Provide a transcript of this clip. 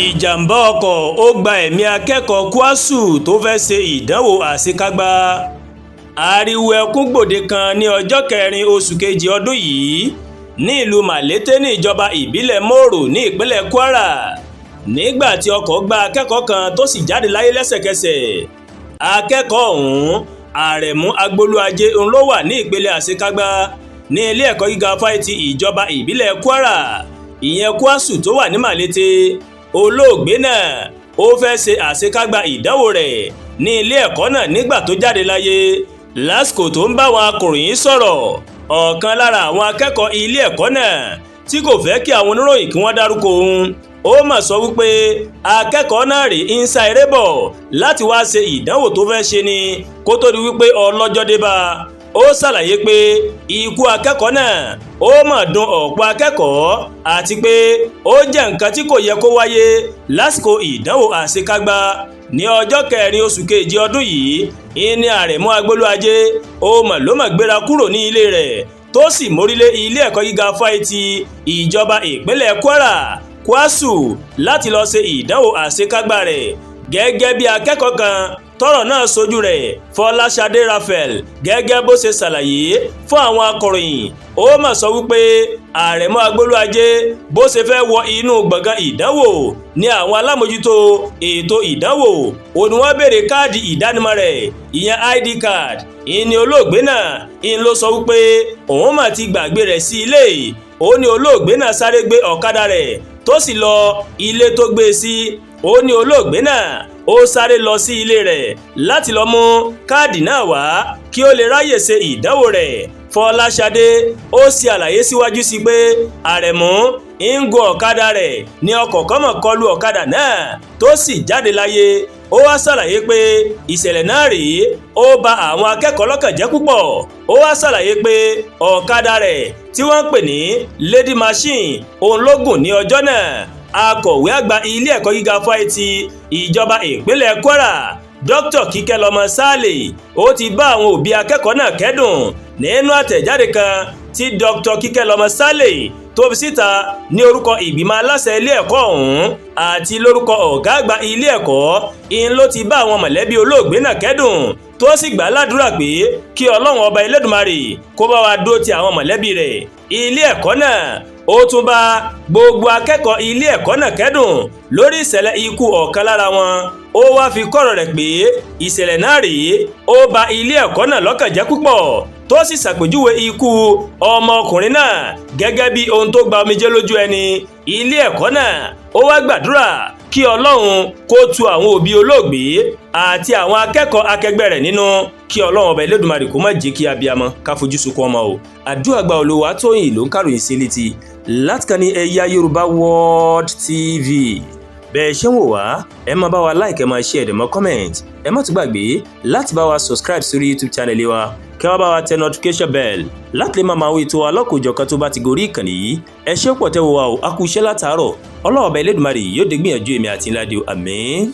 ìjàmbá ọkọ̀ ó gba ẹ̀mí akẹ́kọ̀ọ́ kwásù tó fẹ́ ṣe ìdánwò àṣekágbá. ariwo ẹkún gbòde kan ní ọjọ́ 4 oṣù kejì ọdún yìí ní ìlú Màlété ní ìjọba ìbílẹ̀ Mòrò ní ìpínlẹ̀ Kwara nígbà tí ọkọ̀ gbá akẹ́kọ̀ọ́ kan tó sì jáde láyé lẹ́sẹ̀kẹsẹ̀. akẹ́kọ̀ọ́ ọ̀hún Àrẹ̀mú Agbolúajé ló wà ní ìpele àṣekágbá ní ilé ẹ̀kọ́ gíga fáìtì ìjọba ìbílẹ̀ Kwara ìyẹn kwásù tó wà ní Màlété. olóògbé náà ó fẹ́ ṣe àṣekágbá ìdánwò rẹ̀ ní ilé ẹ̀kọ́ náà nígbà tó jáde láyé. lásìkò tó ń bá àwọn akọ̀ròyìn sọ̀rọ̀, ọ̀kan lára àwọn akẹ́kọ̀ọ́ ilé ẹ̀kọ́ náà tí kò fẹ́ kí àwọn oníròyìn kí wọ́n dárúkọ òun, ó mà sọ wípé akẹ́kọ̀ọ́ náà rí ń sá eré bọ̀ láti wá ṣe ìdánwò tó fẹ́ ṣe ni kó tó di wípé ọlọ́jọ́ dé bá. ó ṣàlàyé pé ikú akẹ́kọ̀ọ́ náà ó mà dùn ọ̀pọ̀ akẹ́kọ̀ọ́ àti pé ó jẹ́ nǹkan tí kò yẹ kó wáyé lásìkò ìdánwò àṣekágbá. ní ọjọ́ 4 oṣù kejì ọdún yìí ìní Àrẹ̀mú Agbolúajé ó mà ló mà gbéra kúrò ní ilé rẹ̀ tó sì mórílé ilé ẹ̀kọ́ gíga fáìtì ìjọba ìpínlẹ̀ Kwara kwásù láti lọ ṣe ìdánwò àṣekágbá rẹ̀. gẹ́gẹ́ bí akẹ́kọ̀ọ́ kan tọ́rọ̀ náà sojú rẹ̀, Fọláṣadé Raphael, gẹ́gẹ́ bó ṣe ṣàlàyé fún àwọn akọ̀ròyìn, ó mà sọ wípé Àrẹ̀mú Agbolúajé bó ṣe fẹ́ wọ inú gbọ̀ngàn ìdánwò ní àwọn alámòjútó ètò ìdánwò ó ní wọ́n béèrè káàdì ìdánimọ̀ rẹ̀ ìyẹn ID card. ìní olóògbé náà ló sọ wípé òun mà ti gbàgbé rẹ̀ sí ilé. ó ní olóògbé náà sáré gbé ọ̀kadà rẹ̀ tó sì lọ ilé tó gbé sí. ó ní olóògbé náà ó sáré lọ sí ilé rẹ̀ láti lọ mú káàdì náà wá kí ó lè ráyè ṣe ìdánwò rẹ̀. Fọláṣadé ó ṣe àlàyé síwájú sí pé Àrẹ̀mú ń gun ọ̀kadà rẹ̀ ní ọkọ̀ kan mọ̀ kọlù ọ̀kadà náà tó sì jáde láyé. ó wá ṣàlàyé pé ìṣẹ̀lẹ̀ náà rèé ó bà àwọn akẹ́kọ̀ọ́ lọ́kàn jẹ́ púpọ̀. ó wá ṣàlàyé pé ọ̀kadà rẹ̀ tí wọ́n ń pè ní Lady Machine òun ló gùn ní ọjọ́ náà. akọ̀wé àgbà ilé ẹ̀kọ́ gíga fáìtì ìjọba ìpínlẹ̀ Kwara Dr. Kíkẹ́lọmọ Sálè ó ti bá àwọn òbí akẹ́kọ̀ọ́ náà kẹ́dùn nínú àtẹ̀jáde kan tí Dr. Kíkẹ́lọmọ Sálè tó fi síta ní orúkọ ìgbìmọ̀ aláṣẹ ilé ẹ̀kọ́ ọ̀hún àti lórúkọ ọ̀gá àgbà ilé ẹ̀kọ́ ló ti bá àwọn mọ̀lẹ́bí olóògbé náà kẹ́dùn tó sì gbà ládùúrà pé kí Ọlọ́run ọba Elédùmarè kó bá wa dúró ti àwọn mọ̀lẹ́bí rẹ̀. ilé ẹ̀kọ́ náà ó tún bá gbogbo akẹ́kọ̀ọ́ ilé ẹ̀kọ́ náà kẹ́dùn lórí ìṣẹ̀lẹ̀ ikú ọ̀kan lára wọn. ó wá fi kọ́rọ̀ rẹ̀ pé ìṣẹ̀lẹ̀ náà rèé ó bà ilé ẹ̀kọ́ náà lọ́kàn jẹ́ púpọ̀ tó sì ṣàpèjúwe ikú ọmọkùnrin náà gẹ́gẹ́ bí ohun tó gba omijé lójú ẹni. ilé ẹ̀kọ́ náà ó wá gbàdúrà kí Ọlọ́run kó tu àwọn òbí olóògbé àti àwọn akẹ́kọ̀ọ́ akẹgbẹ́ rẹ̀ nínú, kí Ọlọ́run ọba Elédùmarè kó má jẹ́ kí abiyamọ ká fojú sunkún ọmọ o. àdúrà gba Olúwatóyìn ló ń kàròyìn sí létí láti kàn ní Ẹ̀yà Yorùbá World TV. bẹ́ẹ̀ ṣe ń wò wá, ẹ máa bá wa like, ẹ máa share, ẹ máa comment, ẹ má tún gbàgbé láti bá wa subscribe sórí YouTube channel wa kí wọ́n bá wa tẹ notification bell láti lè máa wo ètò alákòójọkan tó bá ti gorí ìkànnì yìí. ẹ ṣé pọ̀ tẹ́ wo wa o, a kú iṣẹ́ látàárọ̀. Ọlọ́run ọba Elédùmarè yóò dé gbìyànjú èmi àti ńlá dé o, àmín.